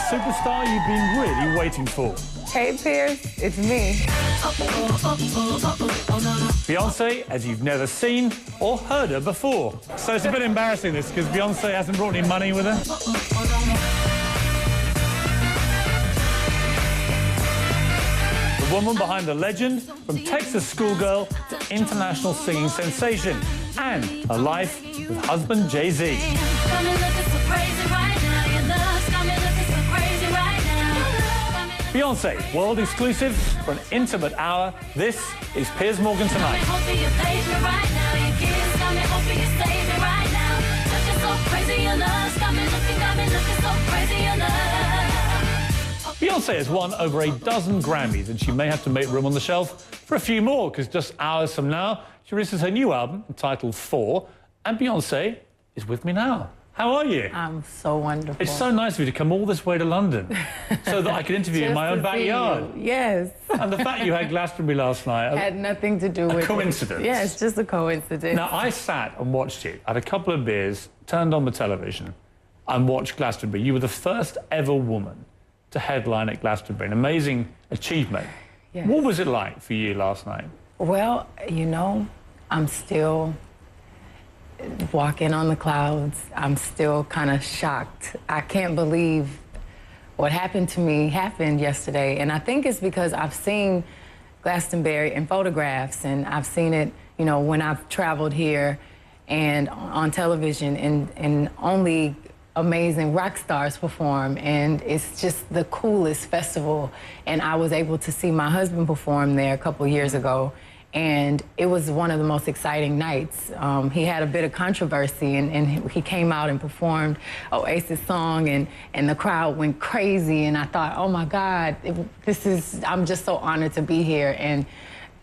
superstar you've been really waiting for. Hey, Piers, it's me. Beyonce, as you've never seen or heard her before. So it's a bit embarrassing, this, because Beyonce hasn't brought any money with her. The woman behind the legend, from Texas schoolgirl to international singing sensation, and her life with husband Jay-Z. Beyonce, world exclusive for an intimate hour. This is Piers Morgan Tonight. Beyonce has won over a dozen Grammys, and she may have to make room on the shelf for a few more, because just hours from now, she releases her new album entitled 4, and Beyonce is with me now. How are you? I'm so wonderful. It's so nice of you to come all this way to London so that I could interview you in my own backyard. Yes. And the fact you had Glastonbury last night... Had nothing to do with a coincidence. Yeah, it's just a coincidence. Now, I sat and watched you, had a couple of beers, turned on the television and watched Glastonbury. You were the first ever woman to headline at Glastonbury, an amazing achievement. Yes. What was it like for you last night? Well, you know, I'm still walking on the clouds. I'm still kind of shocked. I can't believe what happened to me happened yesterday. And I think it's because I've seen Glastonbury in photographs, and I've seen it, you know, when I've traveled here and on television, and only amazing rock stars perform, and it's just the coolest festival. And I was able to see my husband perform there a couple years ago, and it was one of the most exciting nights. He had a bit of controversy, and he came out and performed Oasis song, and the crowd went crazy, and I thought, oh my God, I'm just so honored to be here, and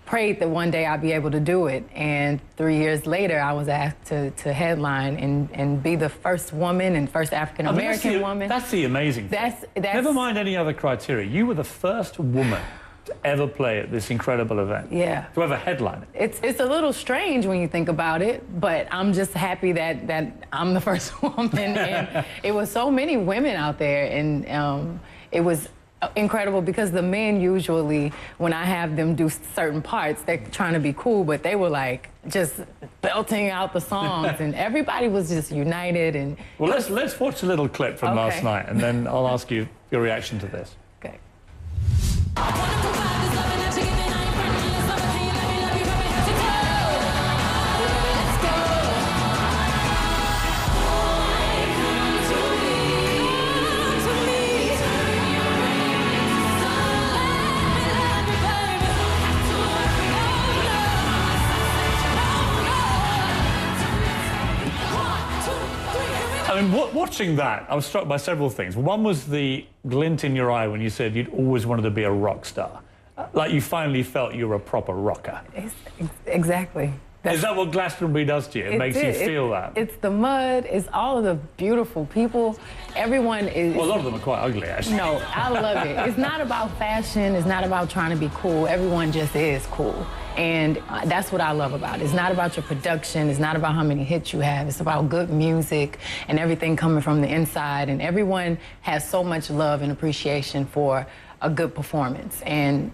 prayed that one day I'd be able to do it. And 3 years later, I was asked to headline and be the first woman and first African-American woman. That's the amazing thing. Never mind any other criteria. You were the first woman to ever play at this incredible event. Yeah. To ever headline it. It's a little strange when you think about it, but I'm just happy that I'm the first woman. And it was so many women out there, and it was incredible, because the men usually, when I have them do certain parts, they're trying to be cool, but they were like just belting out the songs, and everybody was just united. And well, let's watch a little clip from last night, and then I'll ask you your reaction to this. Okay. I mean, watching that, I was struck by several things. One was the glint in your eye when you said you'd always wanted to be a rock star. Like you finally felt you were a proper rocker. Exactly. Is that what Glastonbury does to you? It makes you feel that? It's the mud, it's all of the beautiful people. Everyone is... Well, a lot of them are quite ugly, actually. No, I love it. It's not about fashion, it's not about trying to be cool. Everyone just is cool. And that's what I love about it. It's not about your production, it's not about how many hits you have. It's about good music and everything coming from the inside. And everyone has so much love and appreciation for a good performance. And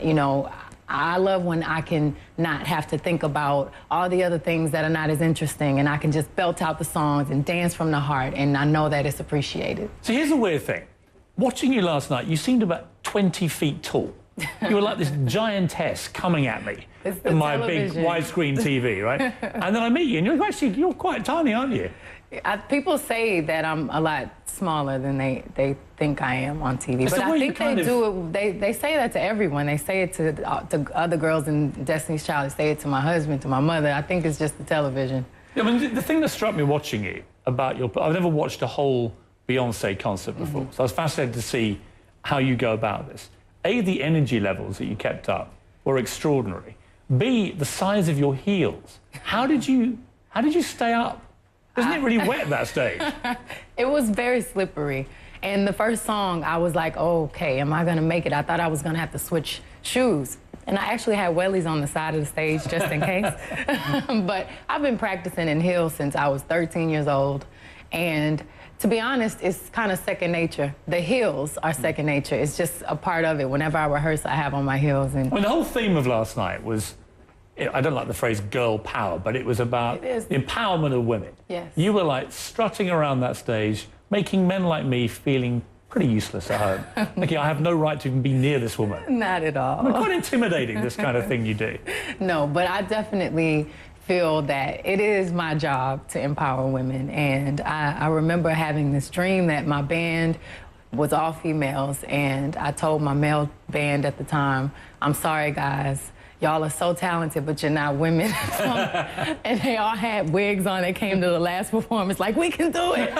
you know, I love when I can not have to think about all the other things that are not as interesting, and I can just belt out the songs and dance from the heart, and I know that it's appreciated. So here's the weird thing. Watching you last night, you seemed about 20 feet tall. You were like this giantess coming at me in my big widescreen TV, right? And then I meet you, and you're quite tiny, aren't you? People say that I'm a lot smaller than they think I am on TV, but I think they do it. They say that to everyone. They say it to other girls in Destiny's Child. They say it to my husband, to my mother. I think it's just the television. I mean, the thing that struck me watching you about I've never watched a whole Beyonce concert before, so I was fascinated to see how you go about this. A, the energy levels that you kept up were extraordinary. B, the size of your heels. How did you stay up? Isn't it really wet that stage? It was very slippery. And the first song, I was like, oh, okay, am I gonna make it? I thought I was gonna have to switch shoes. And I actually had wellies on the side of the stage just in case. But I've been practicing in heels since I was 13 years old. And to be honest, it's kind of second nature. The heels are second nature. It's just a part of it. Whenever I rehearse, I have on my heels. And well, the whole theme of last night was, I don't like the phrase girl power, but it was about the empowerment of women. Yes. You were like strutting around that stage, making men like me feeling pretty useless at home. Thinking, I have no right to even be near this woman. Not at all. Quite intimidating, this kind of thing you do. No, but I definitely feel that it is my job to empower women. And I remember having this dream that my band was all females, and I told my male band at the time, I'm sorry guys, y'all are so talented, but you're not women. And they all had wigs on. They came to the last performance like, we can do it.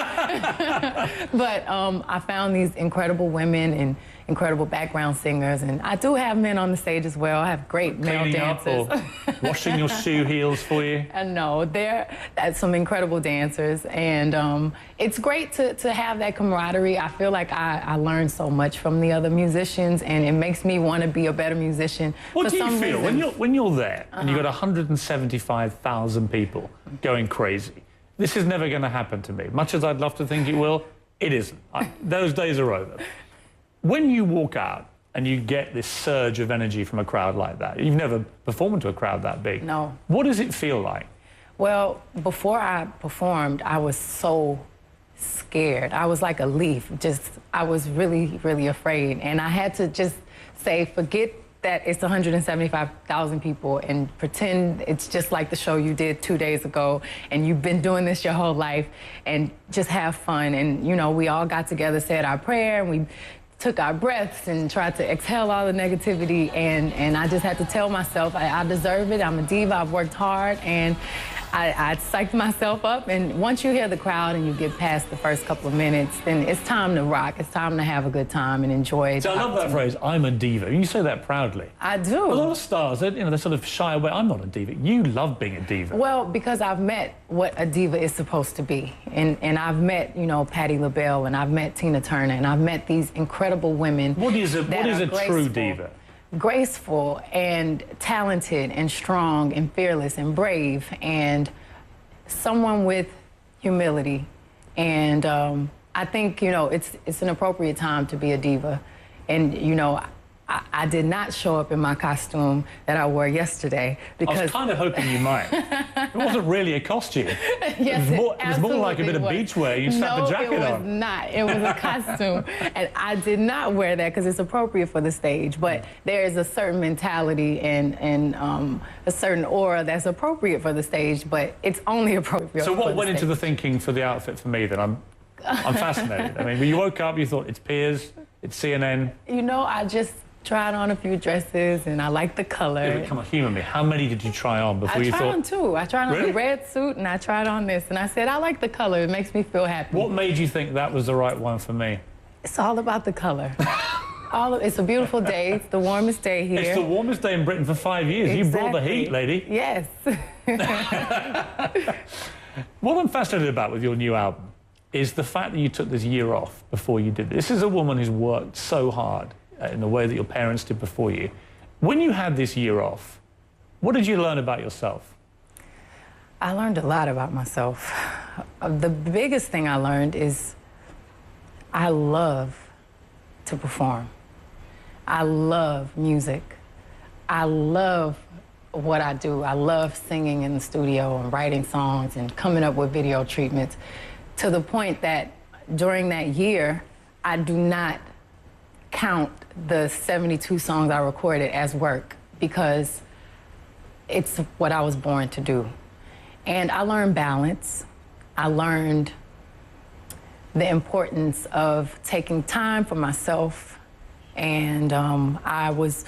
But I found these incredible women and incredible background singers, and I do have men on the stage as well. I have great male dancers. Up or washing your shoe heels for you? No, they're some incredible dancers, and it's great to have that camaraderie. I feel like I learned so much from the other musicians, and it makes me want to be a better musician. What do you feel when you're there and you've got 175,000 people going crazy? This is never going to happen to me. Much as I'd love to think it will, it isn't. Those days are over. When you walk out and you get this surge of energy from a crowd like that, you've never performed to a crowd that big. No. What does it feel like? Well, before I performed, I was so scared. I was like a leaf. I was really, really afraid. And I had to just say, forget that it's 175,000 people and pretend it's just like the show you did 2 days ago and you've been doing this your whole life, and just have fun. And, you know, we all got together, said our prayer, and we took our breaths and tried to exhale all the negativity, and I just had to tell myself I deserve it. I'm a diva. I've worked hard, and I psyched myself up. And once you hear the crowd and you get past the first couple of minutes, then it's time to rock. It's time to have a good time and enjoy it. So I love that phrase, I'm a diva. You say that proudly. I do. A lot of stars, they sort of shy away. I'm not a diva. You love being a diva. Well, because I've met what a diva is supposed to be. And I've met, you know, Patti LaBelle, and I've met Tina Turner, and I've met these incredible women. What is a true diva? Graceful and talented and strong and fearless and brave, and someone with humility. And I think, you know, it's an appropriate time to be a diva. And, you know, I did not show up in my costume that I wore yesterday because... I was kind of hoping you might. It wasn't really a costume. Yes, it was more like a bit of beachwear. You slapped a jacket on. No, it was not. It was a costume. And I did not wear that because it's appropriate for the stage. But there is a certain mentality and a certain aura that's appropriate for the stage, but it's only appropriate So for what went the into the stage. thinking for the outfit for me then? I'm fascinated. I mean, when you woke up, you thought, it's Piers, it's CNN. You know, I just tried on a few dresses, and I like the color. Yeah, but come on, humour me. How many did you try on before you thought... I tried on two. I tried on Really? the red suit, and I tried on this, and I said, I like the color. It makes me feel happy. What made you think that was the right one for me? It's all about the color. It's a beautiful day. It's the warmest day here. It's the warmest day in Britain for 5 years. Exactly. You brought the heat, lady. Yes. What I'm fascinated about with your new album is the fact that you took this year off before you did this. This is a woman who's worked so hard in the way that your parents did before you. When you had this year off, what did you learn about yourself? I learned a lot about myself. The biggest thing I learned is I love to perform. I love music. I love what I do. I love singing in the studio and writing songs and coming up with video treatments, to the point that during that year, I do not count the 72 songs I recorded as work, because it's what I was born to do. And I learned balance. I learned the importance of taking time for myself. And I was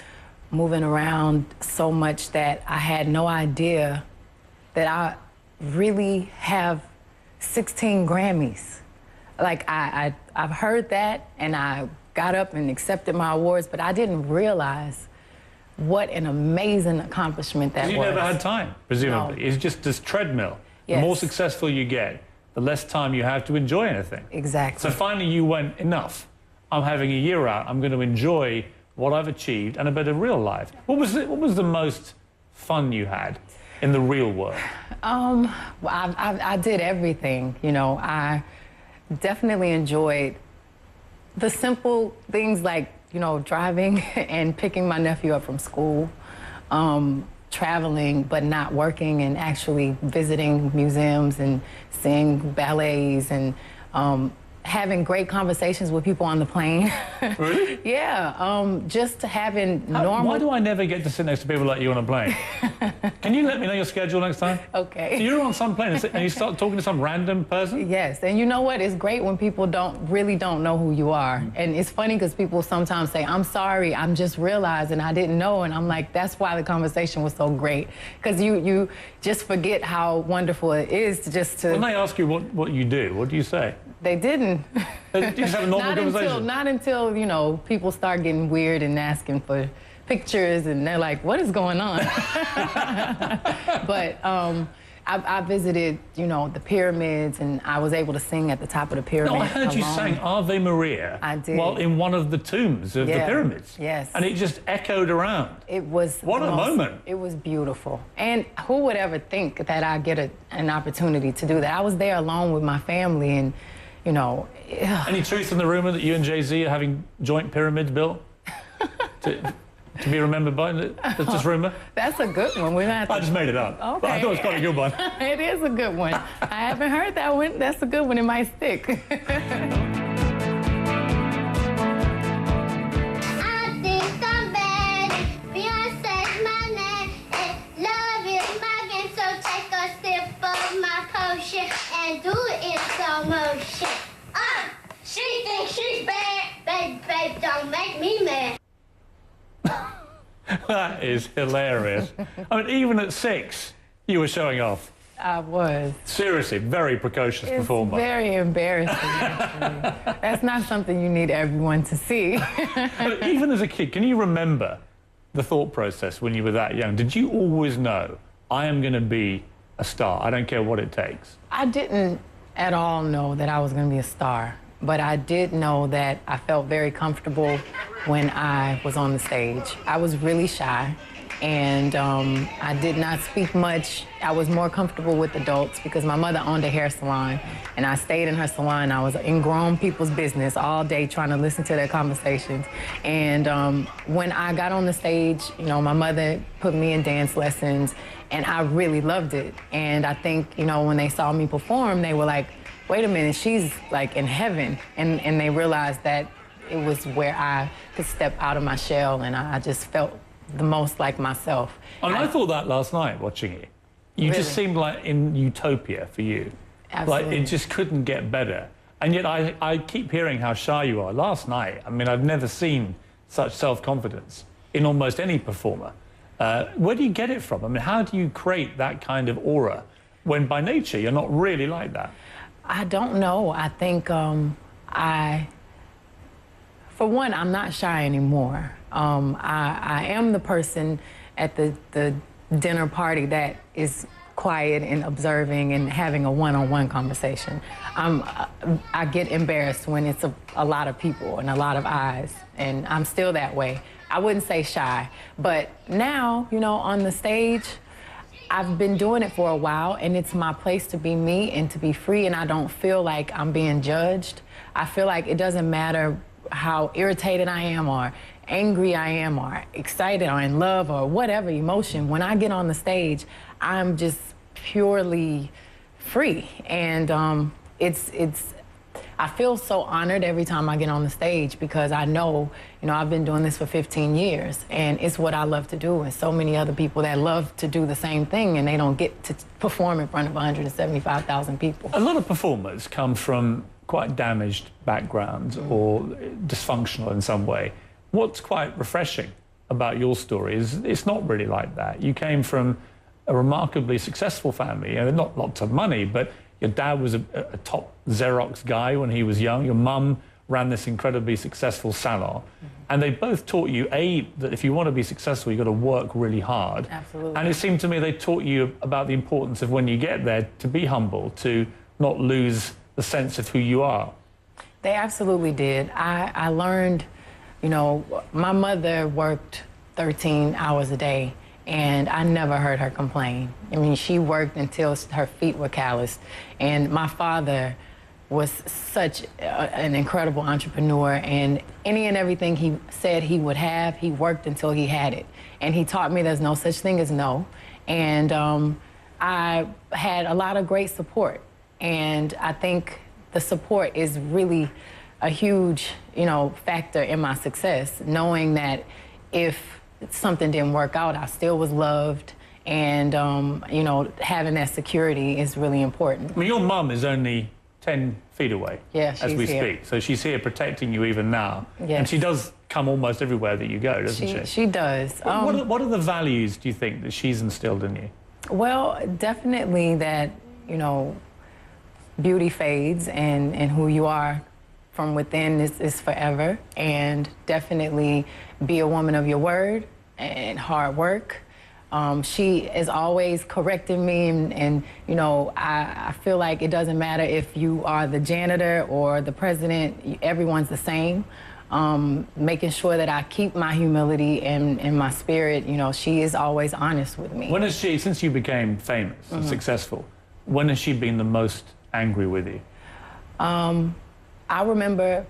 moving around so much that I had no idea that I really have 16 Grammys. Like, I've heard that, and I got up and accepted my awards, but I didn't realize what an amazing accomplishment that was. You never had time, presumably. No. It's just this treadmill. Yes. The more successful you get, the less time you have to enjoy anything. Exactly. So finally you went, enough. I'm having a year out. I'm going to enjoy what I've achieved and a bit of real life. What was the most fun you had in the real world? Well, I did everything. You know, I definitely enjoyed the simple things like, you know, driving and picking my nephew up from school, traveling but not working, and actually visiting museums and seeing ballets, and having great conversations with people on the plane. Really? Yeah, just having normal... Why do I never get to sit next to people like you on a plane? Can you let me know your schedule next time? Okay. So you're on some plane and you start talking to some random person? Yes, and you know what? It's great when people really don't know who you are. And it's funny because people sometimes say, I'm sorry, I'm just realizing I didn't know. And I'm like, that's why the conversation was so great. Because you just forget how wonderful it is to just to... When they ask you what you do, what do you say? They didn't. You just have a normal conversation? Not until, you know, people start getting weird and asking for pictures, and they're like, what is going on? But I visited, you know, the pyramids, and I was able to sing at the top of the pyramid. No, I heard you sang Ave Maria. I did. While in one of the tombs of the pyramids. Yes. And it just echoed around. It was... What a moment. It was beautiful. And who would ever think that I'd get an opportunity to do that? I was there alone with my family, and, you know... Any truth in the rumor that you and Jay-Z are having joint pyramids built? To be remembered by? That's just rumor? That's a good one. I just made it up. Okay. But I thought it was quite a good one. It is a good one. I haven't heard that one. That's a good one. It might stick. I think I'm bad. Beyonce's my name, and love is my game. So take a sip of my potion and do it in slow motion. She thinks she's bad. Babe, don't make me mad. That is hilarious. I mean, even at 6, you were showing off. I was. Seriously, very precocious It's performer. very embarrassing, actually. That's not something you need everyone to see. But even as a kid, can you remember the thought process when you were that young? Did you always know, I am going to be a star, I don't care what it takes? I didn't at all know that I was going to be a star, but I did know that I felt very comfortable when I was on the stage. I was really shy, and I did not speak much. I was more comfortable with adults because my mother owned a hair salon, and I stayed in her salon. I was in grown people's business all day trying to listen to their conversations. And when I got on the stage, you know, my mother put me in dance lessons, and I really loved it. And I think, you know, when they saw me perform, they were like, wait a minute, she's like in heaven. And they realized that it was where I could step out of my shell, and I just felt the most like myself. And I thought that last night watching it. You Really? just seemed like in utopia for you. Absolutely. Like it just couldn't get better. And yet I keep hearing how shy you are. Last night, I mean, I've never seen such self-confidence in almost any performer. Where do you get it from? I mean, how do you create that kind of aura when by nature you're not really like that? I don't know. I think for one, I'm not shy anymore. I am the person at the dinner party that is quiet and observing and having a one-on-one conversation. I get embarrassed when it's a lot of people and a lot of eyes, and I'm still that way. I wouldn't say shy, but now, you know, on the stage, I've been doing it for a while, and it's my place to be me and to be free, and I don't feel like I'm being judged. I feel like it doesn't matter how irritated I am or angry I am or excited or in love or whatever emotion. When I get on the stage, I'm just purely free. And I feel so honored every time I get on the stage because I know, you know, I've been doing this for 15 years and it's what I love to do. And so many other people that love to do the same thing and they don't get to perform in front of 175,000 people. A lot of performers come from quite damaged backgrounds or dysfunctional in some way. What's quite refreshing about your story is it's not really like that. You came from a remarkably successful family, and not lots of money, but your dad was a top Xerox guy when he was young. Your mum ran this incredibly successful salon. And they both taught you, A, that if you want to be successful, you've got to work really hard. Absolutely. And it seemed to me they taught you about the importance of when you get there to be humble, to not lose the sense of who you are. They absolutely did. I learned, you know, my mother worked 13 hours a day, and I never heard her complain. I mean, she worked until her feet were calloused. And my father was such an incredible entrepreneur, and any and everything he said he would have, he worked until he had it. And he taught me there's no such thing as no. And I had a lot of great support. And I think the support is really a huge, factor in my success, knowing that if something didn't work out, I still was loved. And, having that security is really important. I mean, your mum is only 10 feet away as we speak. So she's here protecting you even now. Yes. And she does come almost everywhere that you go, doesn't she? She does. What are the values, do you think, that she's instilled in you? Well, definitely that, beauty fades and who you are from within is forever. And definitely be a woman of your word and hard work. She is always correcting me, and I feel like it doesn't matter if you are the janitor or the president, everyone's the same. Making sure that I keep my humility and my spirit, she is always honest with me. When has she, since you became famous and successful, when has she been the most angry with you? I remember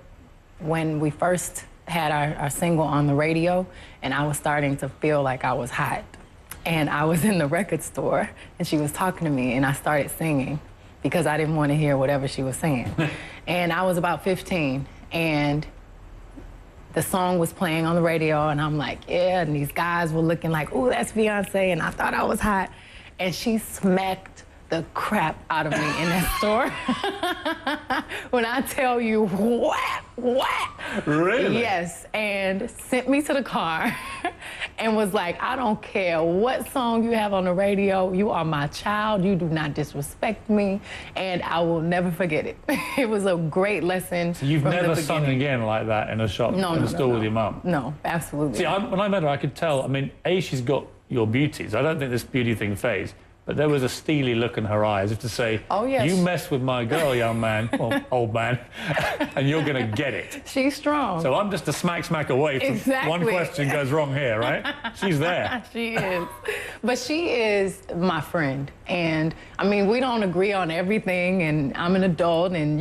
when we first had our single on the radio, and I was starting to feel like I was hot. And I was in the record store, and she was talking to me, and I started singing because I didn't want to hear whatever she was saying. And I was about 15, and the song was playing on the radio, and I'm like, yeah, and these guys were looking like, ooh, that's Beyonce, and I thought I was hot. And she smacked the crap out of me in that store. When I tell you, what? Really? Yes, and sent me to the car and was like, I don't care what song you have on the radio, you are my child, you do not disrespect me, and I will never forget it. It was a great lesson. So you've never sung again like that in a shop, in a store with your mum? No, absolutely. See, when I met her, I could tell, I mean, A, she's got your beauties. I don't think this beauty thing fades. But there was a steely look in her eyes, as if to say, oh, yes, you mess with my girl, young man, or old man, and you're going to get it. She's strong. So I'm just a smack away from one question goes wrong here, right? She's there. She is. But she is my friend. And, I mean, we don't agree on everything, and I'm an adult, and,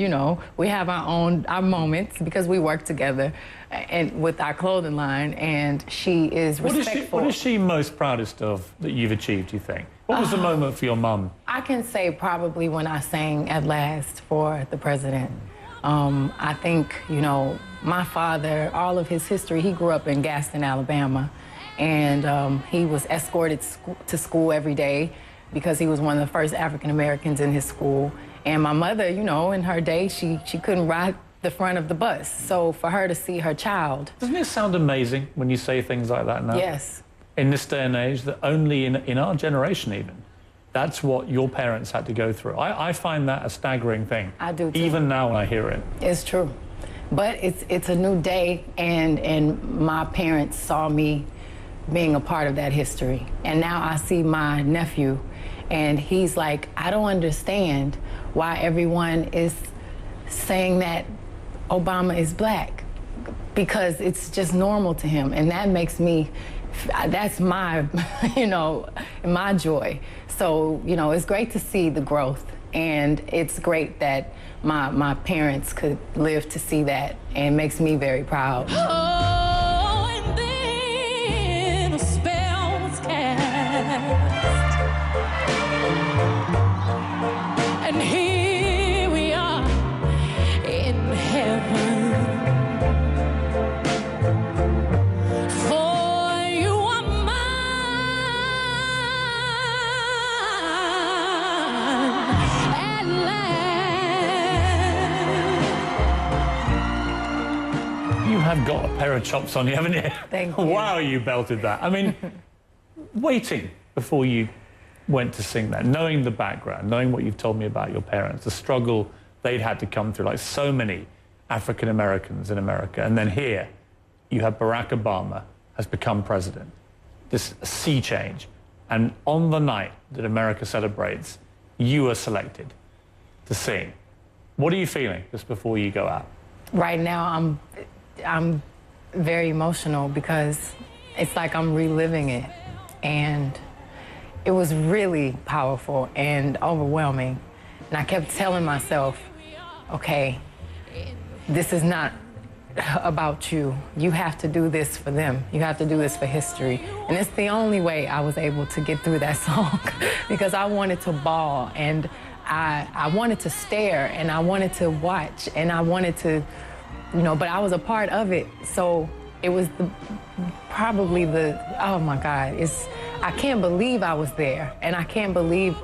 we have our moments because we work together and with our clothing line, and she is respectful. What is she most proudest of that you've achieved, do you think? What was the moment for your mum? I can say probably when I sang At Last for the president. I think, my father, all of his history, he grew up in Gaston, Alabama, and he was escorted to school every day because he was one of the first African Americans in his school. And my mother, in her day, she couldn't ride the front of the bus. So for her to see her child. Doesn't it sound amazing when you say things like that now? Yes. In this day and age, that only in our generation even, that's what your parents had to go through. I find that a staggering thing. I do too. Even now when I hear it. It's true. But it's a new day, and my parents saw me being a part of that history. And now I see my nephew, and he's like, I don't understand why everyone is saying that Obama is black, because it's just normal to him. And that makes me, that's my, my joy. So, it's great to see the growth, and it's great that my parents could live to see that, and it makes me very proud. Oh, and then a spell was cast, and here we are in heaven. Have got a pair of chops on you, haven't you? Thank you. Wow, you belted that. I mean, waiting before you went to sing that, knowing the background, knowing what you've told me about your parents, the struggle they'd had to come through, like so many African Americans in America. And then here, you have Barack Obama has become president. This sea change. And on the night that America celebrates, you are selected to sing. What are you feeling just before you go out? Right now, I'm very emotional because it's like I'm reliving it, and it was really powerful and overwhelming. And I kept telling myself, okay, this is not about you. You have to do this for them. You have to do this for history. And it's the only way I was able to get through that song because I wanted to bawl and I wanted to stare and I wanted to watch and I wanted to, but I was a part of it. So it was probably oh my God, I can't believe I was there and I can't believe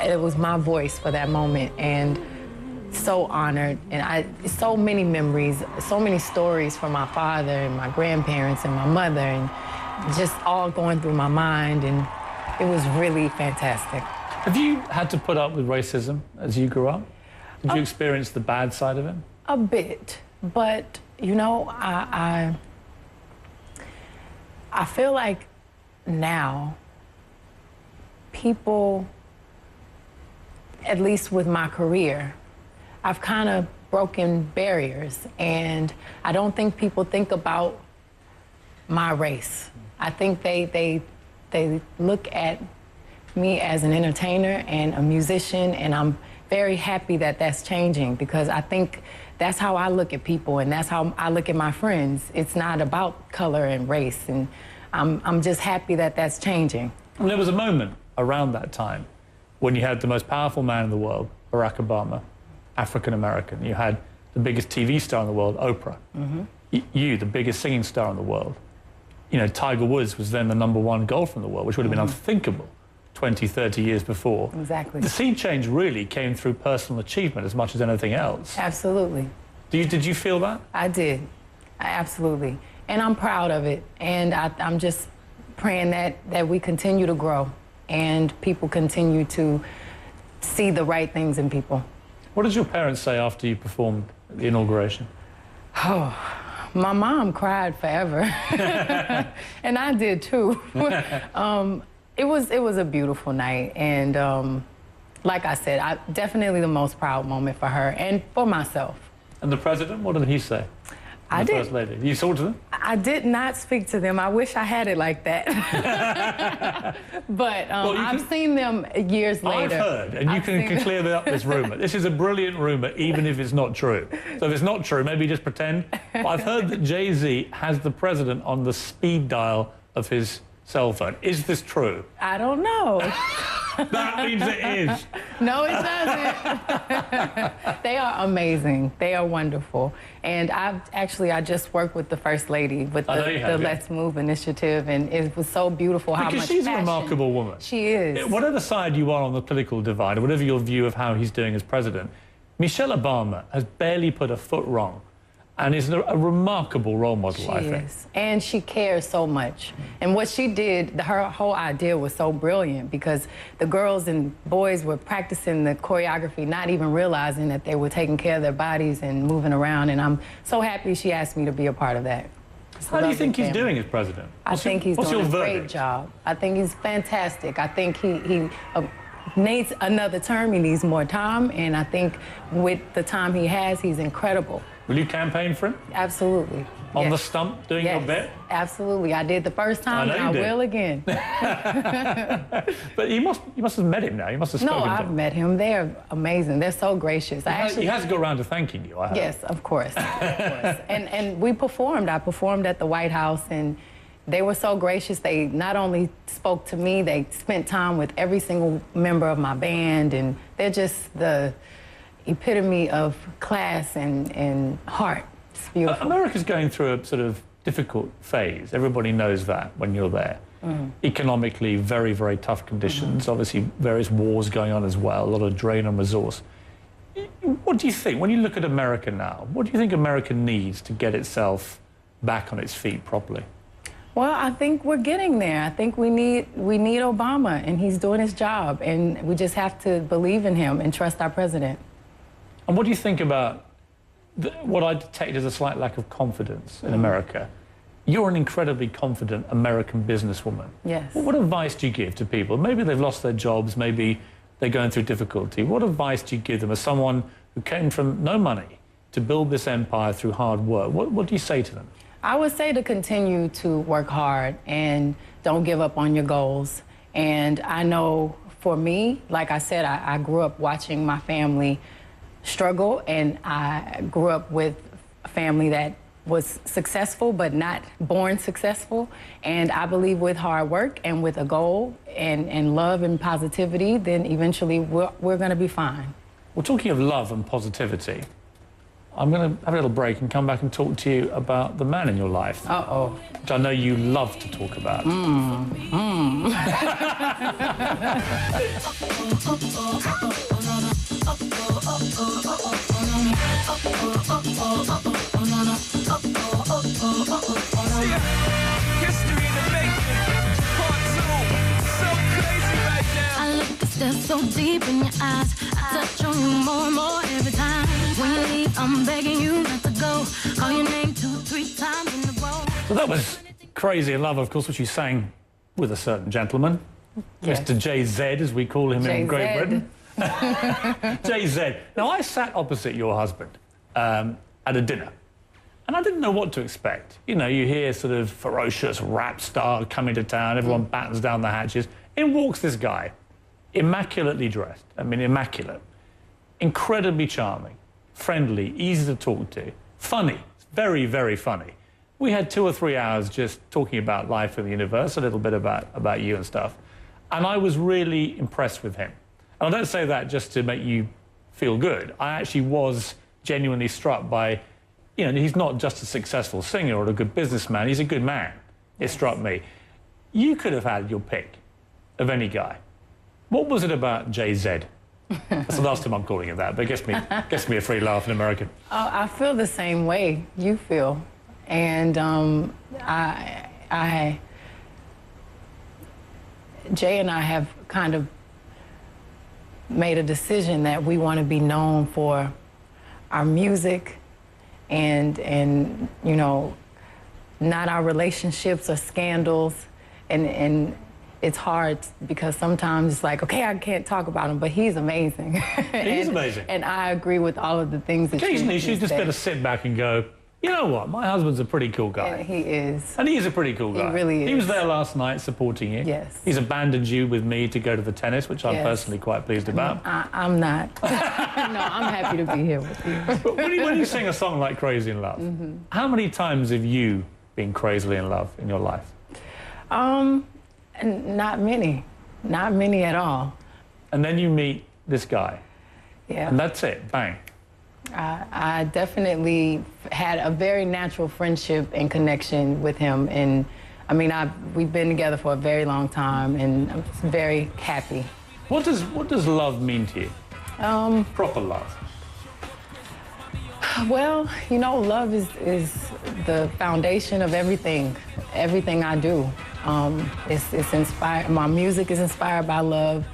it was my voice for that moment. And so honored, and so many memories, so many stories from my father and my grandparents and my mother, and just all going through my mind, and it was really fantastic. Have you had to put up with racism as you grew up? Did you experience the bad side of it? A bit, but I feel like now people, at least with my career, I've kind of broken barriers, and I don't think people think about my race. I think they look at me as an entertainer and a musician, and I'm very happy that that's changing because I think that's how I look at people, and that's how I look at my friends. It's not about color and race, and I'm just happy that that's changing. And there was a moment around that time when you had the most powerful man in the world, Barack Obama, African American. You had the biggest TV star in the world, Oprah. You, the biggest singing star in the world. Tiger Woods was then the #1 golfer in the world, which would have been unthinkable 20, 30 years before. Exactly. The sea change really came through personal achievement as much as anything else. Absolutely. Did you feel that? I did, absolutely. And I'm proud of it. And I'm just praying that we continue to grow and people continue to see the right things in people. What did your parents say after you performed at the inauguration? Oh, my mom cried forever. And I did too. It was a beautiful night. And like I said, definitely the most proud moment for her and for myself. And the president, what did he say? I did. First lady. You talked to them? I did not speak to them. I wish I had it like that. But I've seen them years later. I've heard, and you can clear up this rumor. This is a brilliant rumor, even if it's not true. So if it's not true, maybe just pretend. But I've heard that Jay-Z has the president on the speed dial of his cell phone. Is this true? I don't know. That means it is. No, it doesn't. They are amazing. They are wonderful. And I just worked with the First Lady with the Let's Move initiative, and it was so beautiful how much Because she's passion. a remarkable woman. She is. Whatever side you are on the political divide, or whatever your view of how he's doing as president, Michelle Obama has barely put a foot wrong. And is a remarkable role model, I think. She is. And she cares so much. And what she did, her whole idea was so brilliant because the girls and boys were practicing the choreography, not even realizing that they were taking care of their bodies and moving around. And I'm so happy she asked me to be a part of that. How do you think he's doing as president? I think he's doing a great job. I think he's fantastic. I think he needs another term. He needs more time. And I think with the time he has, he's incredible. Will you campaign for him? Absolutely. On the stump, doing your bit? Absolutely. I did the first time, and I will again. But you must have met him now. You must have spoken to him. No, I've met him. They're amazing. They're so gracious. He has got around to thanking you, I hope. Yes, of course. Of course. And we performed. I performed at the White House, and they were so gracious. They not only spoke to me, they spent time with every single member of my band, and they're just the epitome of class and heart. It's beautiful. America's going through a sort of difficult phase. Everybody knows that when you're there. Economically, very, very tough conditions. Obviously, various wars going on as well, a lot of drain on resource. What do you think, when you look at America now, what do you think America needs to get itself back on its feet properly? Well, I think we're getting there. I think we need Obama, and he's doing his job, and we just have to believe in him and trust our president. And what do you think about what I detect as a slight lack of confidence in America? You're an incredibly confident American businesswoman. Yes. What advice do you give to people? Maybe they've lost their jobs, maybe they're going through difficulty. What advice do you give them as someone who came from no money to build this empire through hard work? What do you say to them? I would say to continue to work hard and don't give up on your goals. And I know for me, like I said, I grew up watching my family struggle, and I grew up with a family that was successful but not born successful. And I believe with hard work and with a goal and love and positivity, then eventually we're going to be fine. Well, talking of love and positivity, I'm going to have a little break and come back and talk to you about the man in your life. Uh-oh. Which I know you love to talk about. I look a step so deep in your eyes. I touch on you more and more every time. When you leave, I'm begging you not to go. Call your name 2-3 times in a row. So that was Crazy in Love, of course, which you sang with a certain gentleman. Yes. Mr. JZ, as we call him in Great JZ. Britain. JZ. Now, I sat opposite your husband at a dinner, and I didn't know what to expect. You know, you hear sort of ferocious rap star coming to town, everyone battens down the hatches. In walks this guy, immaculately dressed. I mean, immaculate. Incredibly charming, friendly, easy to talk to, funny, very, very funny. We had 2 or 3 hours just talking about life in the universe, a little bit about you and stuff. And I was really impressed with him. And I don't say that just to make you feel good. I actually was genuinely struck by, you know, he's not just a successful singer or a good businessman, he's a good man. It struck me. You could have had your pick of any guy. What was it about JZ? That's the last time I'm calling it that, but it gets me a free laugh in American. I feel the same way you feel. And Jay and I have kind of made a decision that we want to be known for our music and you know, not our relationships or scandals. And it's hard because sometimes it's like, okay, I can't talk about him, but he's amazing. He's amazing. And I agree with all of the things that Occasionally, you she's just said. better sit back and go, you know what, my husband's a pretty cool guy. And he is. And he is a pretty cool guy. He really is. He was there last night supporting you. Yes. He's abandoned you with me to go to the tennis, which I'm Yes. personally quite pleased about. I'm not. No, I'm happy to be here with you. But when you sing a song like Crazy in Love, how many times have you been crazily in love in your life? Not many. Not many at all. And then you meet this guy, Yeah. and that's it, bang. I definitely had a very natural friendship and connection with him. And I mean, we've been together for a very long time, and I'm just very happy. What does love mean to you? Proper love. Well, you know, love is the foundation of everything I do. It's inspired. My music is inspired by love,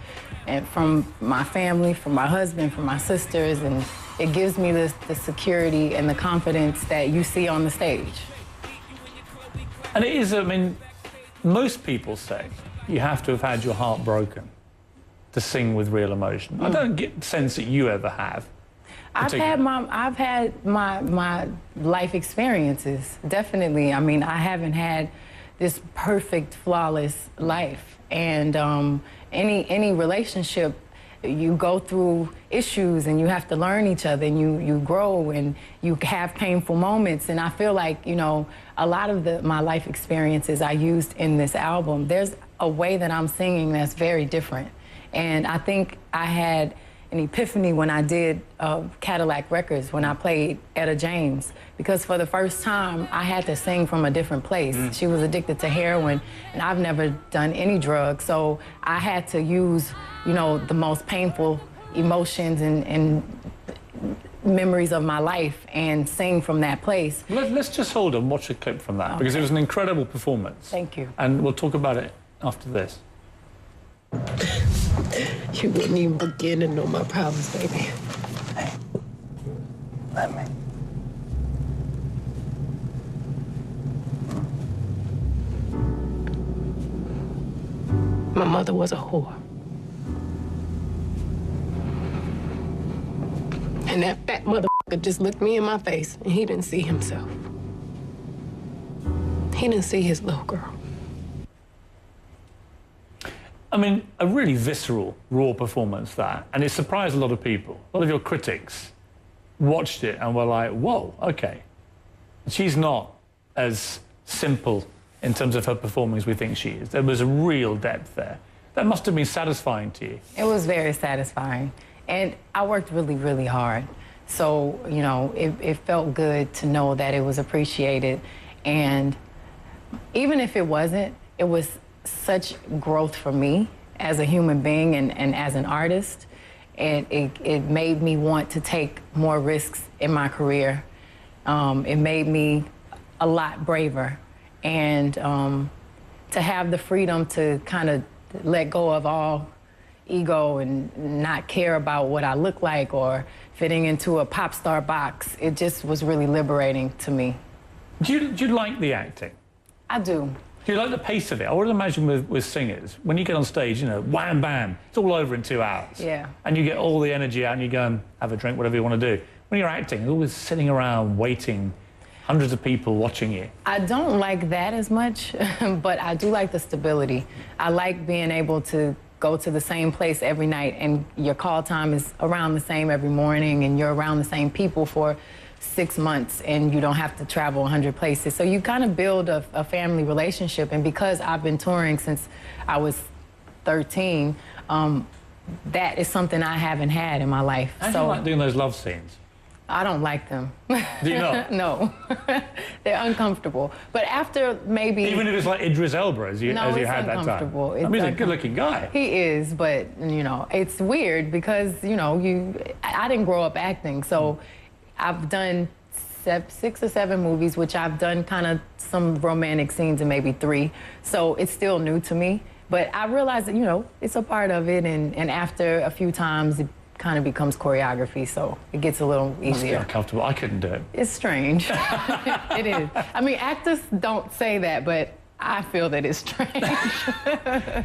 and from my family, from my husband, from my sisters, and it gives me the security and the confidence that you see on the stage. And it is, I mean, most people say you have to have had your heart broken to sing with real emotion. I don't get the sense that you ever have. I've had my life experiences, definitely. I mean, I haven't had this perfect, flawless life. And any relationship, you go through issues and you have to learn each other, and you grow and you have painful moments. And I feel like, you know, a lot of my life experiences I used in this album, there's a way that I'm singing that's very different. And I think I had an epiphany when I did Cadillac Records, when I played Etta James, because for the first time I had to sing from a different place. She was addicted to heroin, and I've never done any drugs, so I had to use, you know, the most painful emotions and memories of my life and sing from that place. Let's just hold and watch a clip from that, because it was an incredible performance. Thank you. And we'll talk about it after this. You wouldn't even begin to know my problems, baby. Hey, let me. My mother was a whore. And that fat motherfucker just looked me in my face, and he didn't see himself. He didn't see his little girl. I mean, a really visceral, raw performance, that. And it surprised a lot of people. A lot of your critics watched it and were like, whoa, okay. She's not as simple in terms of her performing as we think she is. There was a real depth there. That must have been satisfying to you. It was very satisfying. And I worked really, really hard. So, you know, it felt good to know that it was appreciated. And even if it wasn't, it was such growth for me as a human being and as an artist. And it made me want to take more risks in my career. It made me a lot braver. And to have the freedom to kind of let go of all ego and not care about what I look like or fitting into a pop star box, it just was really liberating to me. Do you like the acting? I do. Do you like the pace of it? I would imagine with singers, when you get on stage, you know, wham, bam, it's all over in 2 hours. Yeah. And you get all the energy out and you go and have a drink, whatever you want to do. When you're acting, you're always sitting around waiting, hundreds of people watching you. I don't like that as much, but I do like the stability. I like being able to go to the same place every night and your call time is around the same every morning and you're around the same people for 6 months and you don't have to travel 100 places. So you kind of build a family relationship. And because I've been touring since I was 13, that is something I haven't had in my life. How do you like doing those love scenes? I don't like them. Do you not? No. They're uncomfortable. But after maybe... Even if it's like Idris Elba, as you had that time? No, it's uncomfortable. I mean, he's a good-looking guy. He is, but, you know, it's weird because, you know, I didn't grow up acting, so I've done 6 or 7 movies, which I've done kind of some romantic scenes in maybe 3, so it's still new to me. But I realized that, you know, it's a part of it, and after a few times, it kind of becomes choreography, so it gets a little easier. Must be uncomfortable. I couldn't do it. It's strange. It is. I mean, actors don't say that, but I feel that it's strange. Now,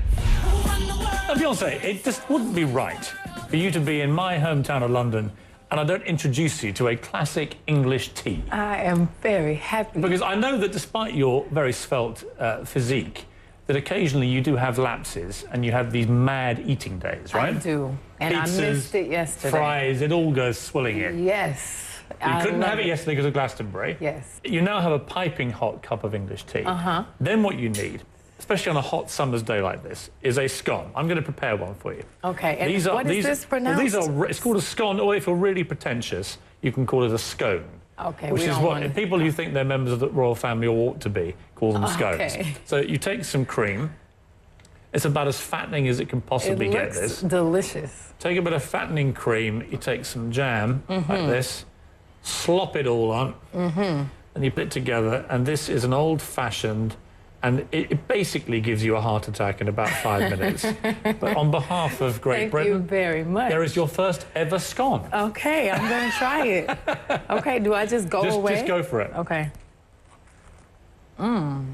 Beyonce, it just wouldn't be right for you to be in my hometown of London and I don't introduce you to a classic English tea. I am very happy. Because I know that despite your very svelte physique, that occasionally you do have lapses and you have these mad eating days, right? I do. And Pizzas, I missed it yesterday. Fries, it all goes swilling in. Yes. You couldn't have it yesterday because of Glastonbury. Yes. You now have a piping hot cup of English tea. Then what you need, especially on a hot summer's day like this, is a scone. I'm going to prepare one for you. Okay. And what is this pronounced? It's called a scone, or if you're really pretentious, you can call it a scone. Okay, which is what people who think they're members of the royal family or ought to be call them scones. Okay. So you take some cream. It's about as fattening as it can possibly get. This delicious. Take a bit of fattening cream. You take some jam like this, slop it all on, and you put it together. And this is an old-fashioned, and it basically gives you a heart attack in about 5 minutes. But on behalf of Great Britain, thank you very much. There is your first ever scone. Okay, I'm going to try it. Okay, do I just go away? Just go for it. Okay. Now,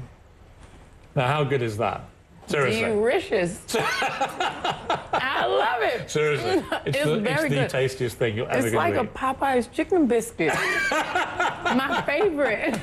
how good is that? Seriously. Delicious. I love it. Seriously. It's very the good. tastiest thing you're ever It's going to like eat. a Popeye's chicken biscuit. My favorite.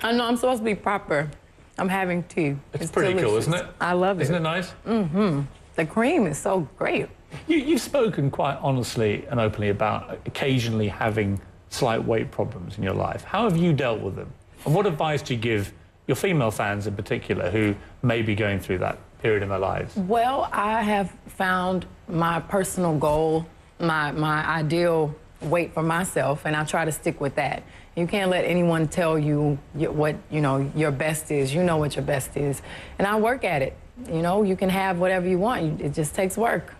I know I'm supposed to be proper. I'm having tea. It's pretty delicious. cool, isn't it? I love it. Isn't it nice? The cream is so great. You've spoken quite honestly and openly about occasionally having slight weight problems in your life. How have you dealt with them? And what advice do you give your female fans in particular who may be going through that period in their lives? Well, I have found my personal goal, my ideal weight for myself, and I try to stick with that. You can't let anyone tell you what, you know, your best is. You know what your best is. And I work at it. You know, you can have whatever you want. It just takes work.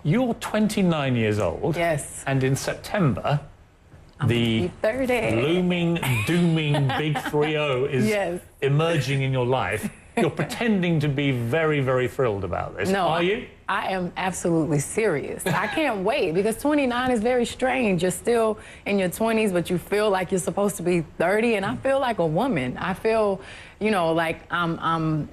You're 29 years old. Yes. And in September, the 30. looming, dooming big 3-0 is emerging in your life. You're pretending to be very, very thrilled about this. No, Are you? I am absolutely serious. I can't wait because 29 is very strange. You're still in your 20s, but you feel like you're supposed to be 30, and I feel like a woman. I feel, you know, like I'm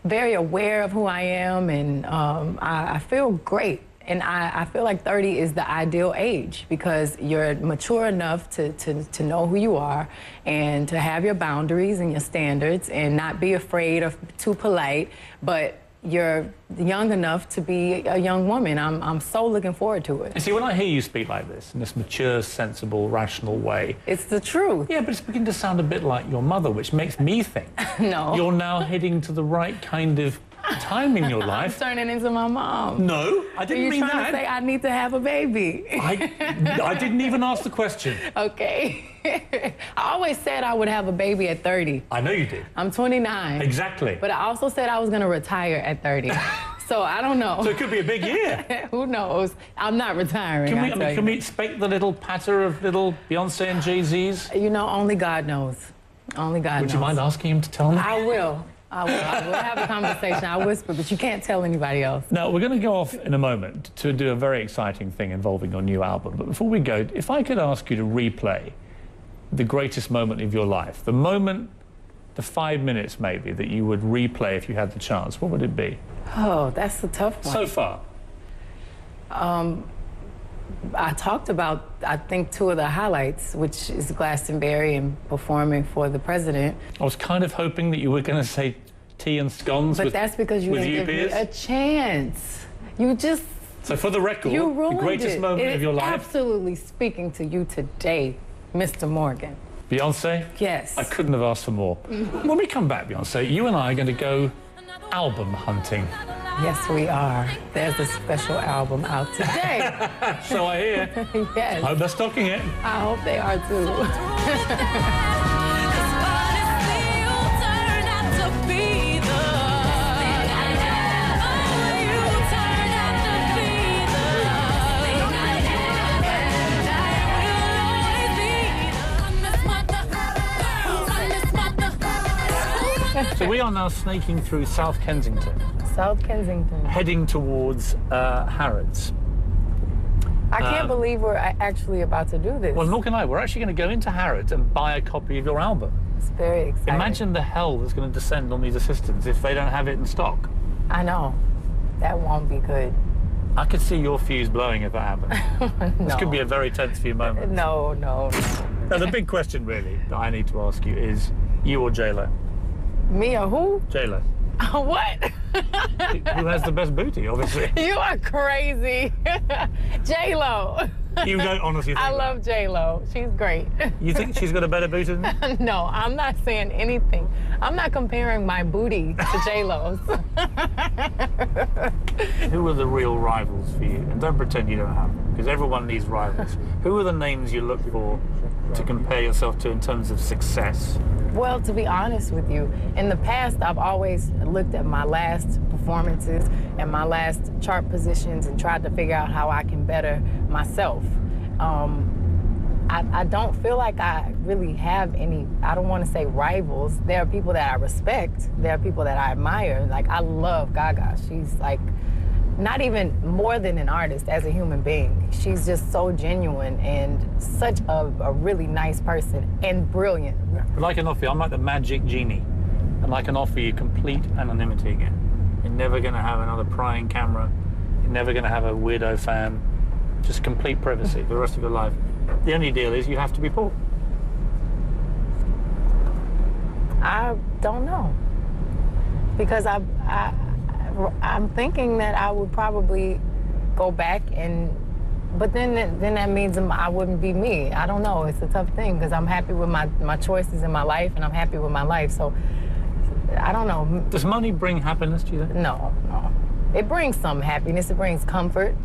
very aware of who I am, and I feel great. And I feel like 30 is the ideal age because you're mature enough to know who you are and to have your boundaries and your standards and not be afraid of too polite, but you're young enough to be a young woman. I'm so looking forward to it. You see, when I hear you speak like this, in this mature, sensible, rational way... It's the truth. Yeah, but it's beginning to sound a bit like your mother, which makes me think No. you're now heading to the right kind of time in your life. I'm turning into my mom. No, I didn't mean that. You're trying to say I need to have a baby. I didn't even ask the question. Okay. I always said I would have a baby at 30. I know you did. I'm 29. Exactly. But I also said I was going to retire at 30. So I don't know. So it could be a big year. Who knows? I'm not retiring. Can we expect the little patter of little Beyonce and Jay-Z's? You know, only God knows. Only God knows. Would you mind asking him to tell me? I will. I will have a conversation. I whisper, but you can't tell anybody else. Now, we're going to go off in a moment to do a very exciting thing involving your new album. But before we go, if I could ask you to replay the greatest moment of your life, the moment, the 5 minutes maybe, that you would replay if you had the chance, what would it be? Oh, that's a tough one. So far? I talked about, I think, 2 of the highlights, which is Glastonbury and performing for the president. I was kind of hoping that you were going to say tea and scones But with that's because you didn't give Piers. me a chance. You just... So for the record, You the ruined greatest it. moment of your life? Absolutely speaking to you today, Mr. Morgan. Beyonce? Yes. I couldn't have asked for more. When we come back, Beyonce, you and I are going to go album hunting. Yes, we are. There's a special album out today. So I hear. Yes. I hope they're stocking it. I hope they are too. So we are now snaking through South Kensington, South Kensington. heading towards Harrods. I can't believe we're actually about to do this. Well, nor can I. We're actually going to go into Harrods and buy a copy of your album. It's very exciting. Imagine the hell that's going to descend on these assistants if they don't have it in stock. I know. That won't be good. I could see your fuse blowing if that happened. This could be a very tense few moments. No. Now, the big question, really, that I need to ask you is, you or J-Lo? Me or who? J-Lo. What? Who has the best booty, obviously? You are crazy. J-Lo. You don't honestly think I that? love J-Lo. She's great. You think she's got a better booty than you? No, I'm not saying anything. I'm not comparing my booty to J-Lo's. Who are the real rivals for you? And don't pretend you don't have them, because everyone needs rivals. Who are the names you look for to compare yourself to in terms of success? Well, to be honest with you, in the past, I've always looked at my last performances and my last chart positions and tried to figure out how I can better myself. I don't feel like I really have any, I don't want to say rivals. There are people that I respect. There are people that I admire. Like, I love Gaga. She's like, not even more than an artist, as a human being. She's just so genuine and such a really nice person and brilliant. But I can offer you, I'm like the magic genie, and I can offer you complete anonymity again. You're never going to have another prying camera. You're never going to have a weirdo fan. Just complete privacy for the rest of your life. The only deal is you have to be poor. I don't know. Because I'm thinking that I would probably go back but then that means I wouldn't be me. I don't know. It's a tough thing because I'm happy with my choices in my life and I'm happy with my life. So I don't know. Does money bring happiness to you then? No. It brings some happiness. It brings comfort.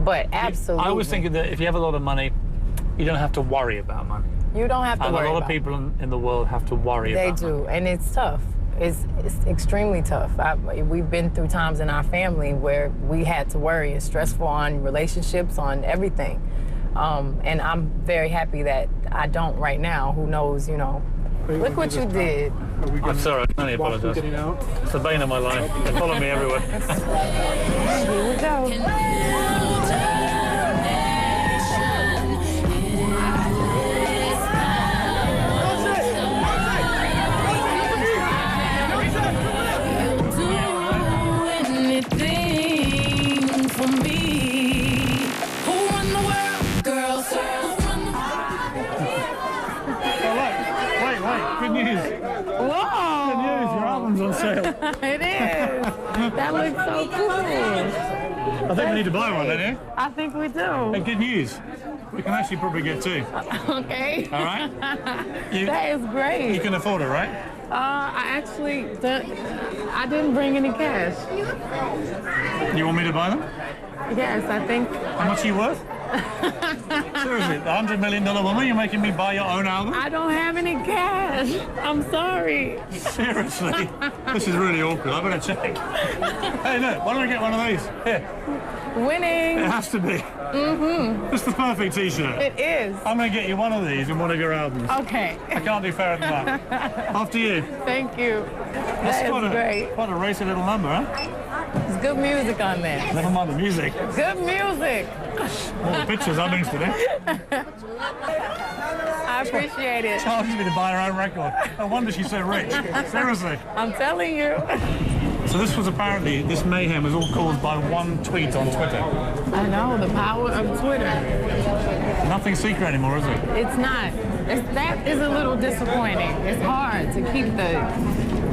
But absolutely. I always think that if you have a lot of money, you don't have to worry about money. You don't have to worry about it. And a lot of people in the world have to worry about money. They do, and it's tough. It's extremely tough. We've been through times in our family where we had to worry. It's stressful on relationships, on everything. And I'm very happy that I don't right now. Who knows, you know. Look what you did. I'm sorry, I can only apologize. It's the bane of my life. They follow me everywhere. Here we go. For me. It is. That looks so cool. I think we need to buy one, don't you? I think we do. Hey, good news. We can actually probably get two. Okay. All right? That is great. You can afford it, right? I didn't bring any cash. You want me to buy them? Yes, I think. How much are you worth? Seriously, the $100 million woman, you're making me buy your own album? I don't have any cash. I'm sorry. Seriously? This is really awkward. I better check. Hey, look, why don't I get one of these? Here. Winning. It has to be. Mm-hmm. It's the perfect t-shirt. It is. I'm going to get you one of these in one of your albums. Okay. I can't do fairer than that. After you. Thank you. That's That is great. Quite a racy little number, huh? There's good music on there. Never mind the music. Good music. All the pictures I'm interested in. I appreciate it. Charges me to buy her own record. No wonder she's so rich. Seriously. I'm telling you. So this mayhem was all caused by one tweet on Twitter. I know, the power of Twitter. Nothing secret anymore, is it? It's not. That is a little disappointing. It's hard to keep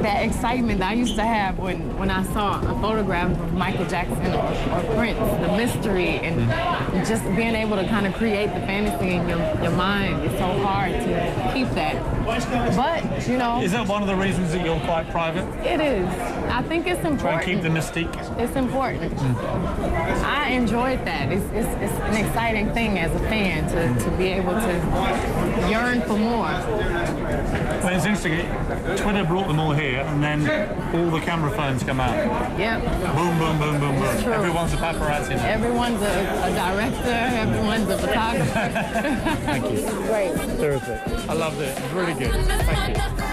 that excitement that I used to have when I saw a photograph of Michael Jackson or Prince, the mystery, and just being able to kind of create the fantasy in your mind. It's so hard to keep that. But, you know. Is that one of the reasons that you're quite private? It is. I think it's important. Try and keep the mystique. It's important. I enjoyed that. It's an exciting thing as a fan to be able to yearn for more. Well, it's interesting. Twitter brought them all here, and then all the camera phones come out. Yep. Boom, boom, boom, boom, boom. True. Everyone's a paparazzi now. Everyone's a director. Everyone's a photographer. Thank you. Great. Terrific. I loved it. It was really good. Thank you.